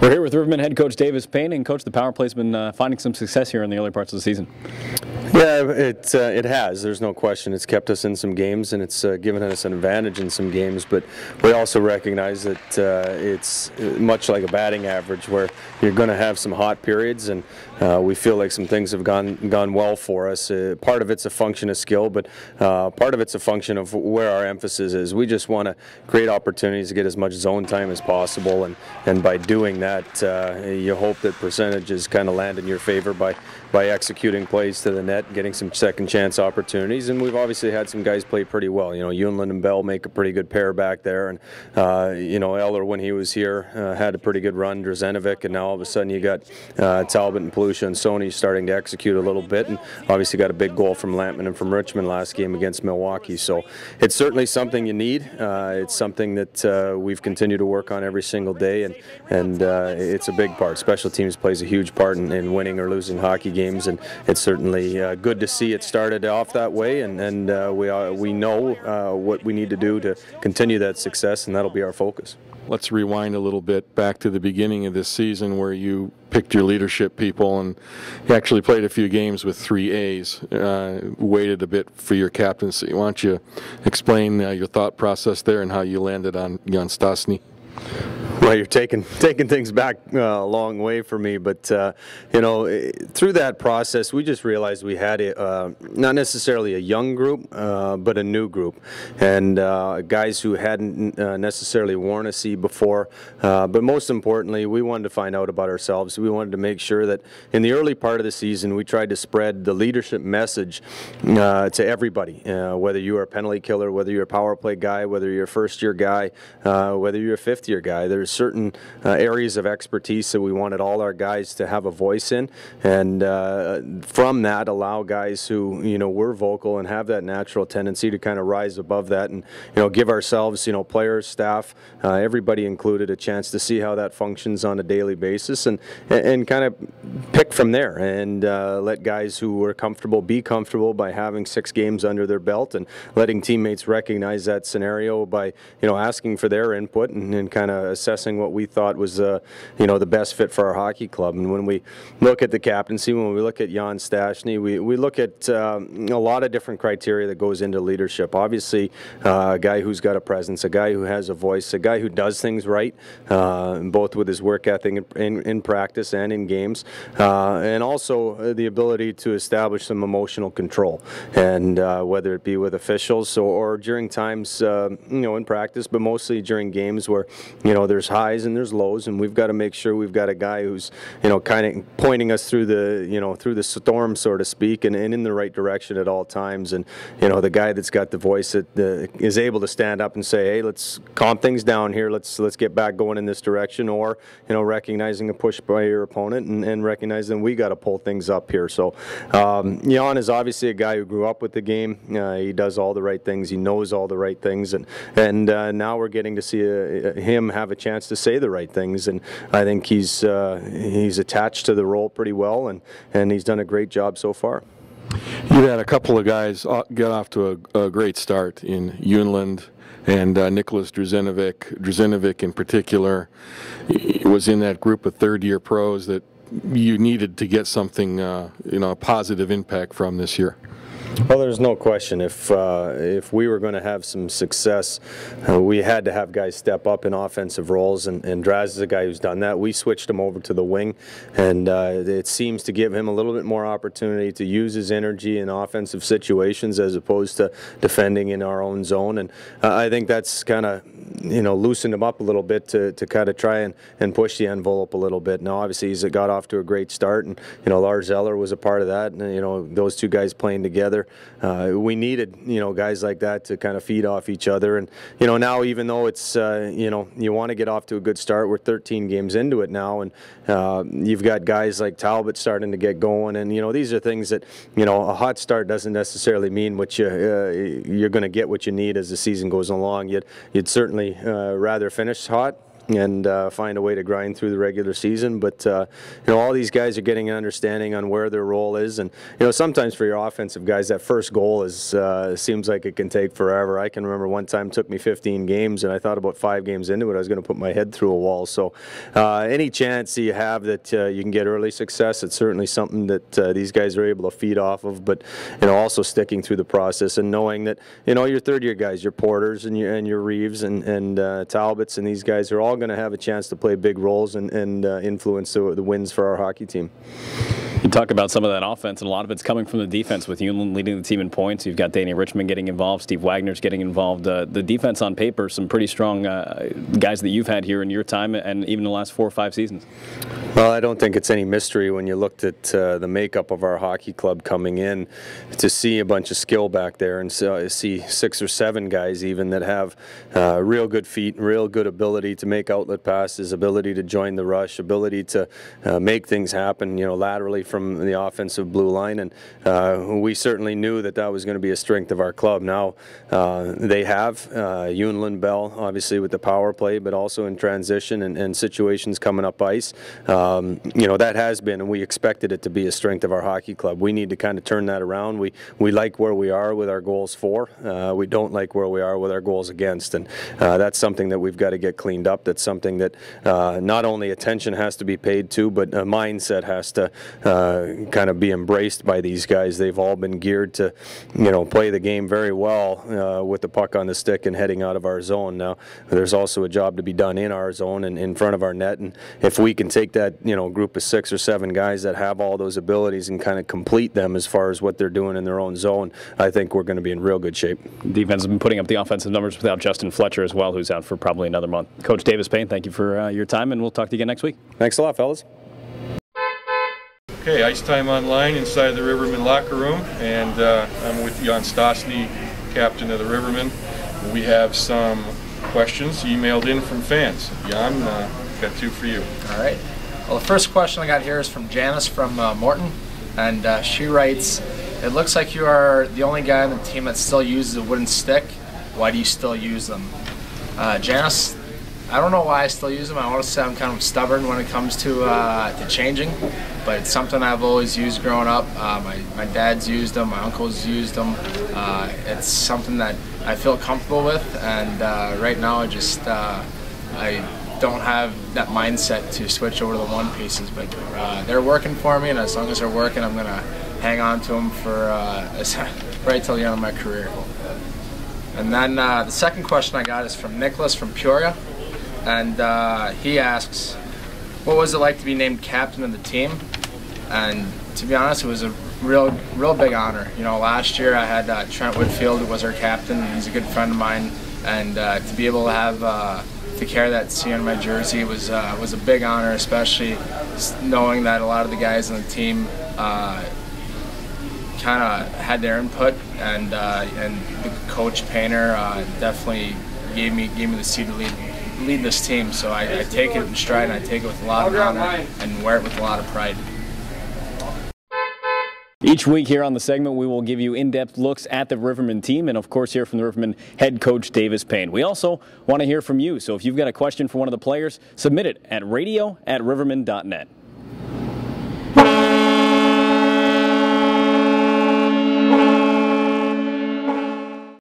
We're here with Rivermen head coach Davis Payne, and coach, the power play's been finding some success here in the early parts of the season. Yeah, it has. There's no question. It's kept us in some games, and it's given us an advantage in some games. But we also recognize that it's much like a batting average, where you're going to have some hot periods, and we feel like some things have gone well for us. Part of it's a function of skill, but part of it's a function of where our emphasis is. We just want to create opportunities to get as much zone time as possible, and by doing that, you hope that percentages kind of land in your favor by executing plays to the net, getting some second chance opportunities. And we've obviously had some guys play pretty well. You know, Yunlin and Bell make a pretty good pair back there, and you know, Eller, when he was here, had a pretty good run. Drzenovic, and now all of a sudden you got Talbot and Palusha and Sony starting to execute a little bit, and obviously got a big goal from Lampman and from Richmond last game against Milwaukee. So it's certainly something you need. It's something that we've continued to work on every single day, and it's a big part. Special teams plays a huge part in winning or losing hockey games, and it's certainly good to see it started off that way, and we know what we need to do to continue that success, and that'll be our focus. Let's rewind a little bit back to the beginning of this season, where you picked your leadership people and you actually played a few games with 3 A's, waited a bit for your captaincy. Why don't you explain your thought process there and how you landed on Jan Stastny? Well, you're taking things back a long way for me, but you know, through that process, we just realized we had not necessarily a young group, but a new group, and guys who hadn't necessarily worn a C before. But most importantly, we wanted to find out about ourselves. We wanted to make sure that in the early part of the season, we tried to spread the leadership message to everybody, whether you are a penalty killer, whether you're a power play guy, whether you're a first-year guy, whether you're a fifth-year guy. There's certain areas of expertise that we wanted all our guys to have a voice in, and from that allow guys who, you know, were vocal and have that natural tendency to kind of rise above that, and, you know, give ourselves, you know, players, staff, everybody included, a chance to see how that functions on a daily basis, and kind of pick from there, and let guys who were comfortable be comfortable by having 6 games under their belt, and letting teammates recognize that scenario by, you know, asking for their input, and kind of assessing what we thought was you know, the best fit for our hockey club. And when we look at the captaincy, when we look at Jan Stastny, we look at a lot of different criteria that goes into leadership. Obviously, a guy who's got a presence, a guy who has a voice, a guy who does things right, both with his work ethic in practice and in games, and also the ability to establish some emotional control, and whether it be with officials or during times, you know, in practice, but mostly during games where, you know, there's highs and there's lows, and we've got to make sure we've got a guy who's, you know, kind of pointing us through the, you know, through the storm, so to speak, and in the right direction at all times. And, you know, the guy that's got the voice that is able to stand up and say, hey, let's calm things down here, let's get back going in this direction, or, you know, recognizing a push by your opponent, and recognizing we got to pull things up here. So Jan is obviously a guy who grew up with the game. He does all the right things, he knows all the right things, and now we're getting to see him have a chance to say the right things, and I think he's attached to the role pretty well, and he's done a great job so far. You had a couple of guys get off to a great start in Yunlin and Nicholas Drzenovic. Drzenovic in particular was in that group of third-year pros that you needed to get something, you know, a positive impact from this year. Well, there's no question. If we were going to have some success, we had to have guys step up in offensive roles, and Draz is a guy who's done that. We switched him over to the wing, and it seems to give him a little bit more opportunity to use his energy in offensive situations as opposed to defending in our own zone. And I think that's kind of, you know, loosened him up a little bit to kind of try and push the envelope a little bit. Now, obviously, he's got off to a great start, and, you know, Lars Eller was a part of that, and, you know, those two guys playing together. We needed, you know, guys like that to kind of feed off each other, and, you know, now even though it's, you know, you want to get off to a good start, we're 13 games into it now, and you've got guys like Talbot starting to get going, and, you know, these are things that, you know, a hot start doesn't necessarily mean what you're going to get what you need as the season goes along. You'd certainly rather finish hot, and find a way to grind through the regular season. But all these guys are getting an understanding on where their role is, and sometimes for your offensive guys, that first goal is seems like it can take forever. I can remember one time it took me 15 games, and I thought about 5 games into it I was going to put my head through a wall. So any chance you have that you can get early success, it's certainly something that these guys are able to feed off of. But also sticking through the process and knowing that your third-year guys, your Porters and your Reeves and Talbots, and these guys are all going to have a chance to play big roles and influence the wins for our hockey team. You talk about some of that offense, and a lot of it's coming from the defense, with Unlin leading the team in points. You've got Danny Richmond getting involved, Steve Wagner's getting involved. The defense on paper, some pretty strong guys that you've had here in your time, and even the last 4 or 5 seasons. Well, I don't think it's any mystery when you looked at the makeup of our hockey club coming in, to see a bunch of skill back there and see 6 or 7 guys even that have real good feet, real good ability to make outlet passes, ability to join the rush, ability to make things happen, laterally from the offensive blue line. And we certainly knew that was going to be a strength of our club. Now they have Unlin Bell, obviously with the power play, but also in transition and situations coming up ice. That has been, and we expected it to be, a strength of our hockey club. We need to kind of turn that around. We like where we are with our goals for. We don't like where we are with our goals against, and that's something that we've got to get cleaned up. That's something that not only attention has to be paid to, but a mindset has to kind of be embraced by these guys. They've all been geared to, play the game very well with the puck on the stick and heading out of our zone. Now, there's also a job to be done in our zone and in front of our net, and if we can take that group of 6 or 7 guys that have all those abilities and kind of complete them as far as what they're doing in their own zone, I think we're going to be in real good shape. Defense has been putting up the offensive numbers without Justin Fletcher as well, who's out for probably another month. Coach Davis Payne, thank you for your time, and we'll talk to you again next week. Thanks a lot, fellas. Okay, Ice Time Online inside the Riverman locker room, and I'm with Jan Stosny, captain of the Rivermen. We have some questions emailed in from fans. Jan, got 2 for you. All right. Well, the first question I got here is from Janice from Morton, and she writes, "It looks like you are the only guy on the team that still uses a wooden stick. Why do you still use them?" Janice, I don't know why I still use them. I want to say I'm kind of stubborn when it comes to changing, but it's something I've always used growing up. My dad's used them, my uncles used them. It's something that I feel comfortable with, and right now I don't have that mindset to switch over to the one pieces, but they're working for me, and as long as they're working, I'm going to hang on to them for right till the end of my career. And then the second question I got is from Nicholas from Peoria, and he asks, what was it like to be named captain of the team? And to be honest, it was a real big honor. Last year I had Trent Whitfield, who was our captain, and he's a good friend of mine, and to be able to have to carry that C on my jersey was a big honor, especially knowing that a lot of the guys on the team kind of had their input, and the coach Painter definitely gave me the seat to lead this team. So I take it in stride, and I take it with a lot of honor and wear it with a lot of pride. Each week here on the segment, we will give you in-depth looks at the Riverman team and, of course, hear from the Riverman head coach Davis Payne. We also want to hear from you, so if you've got a question for one of the players, submit it at radio@riverman.net.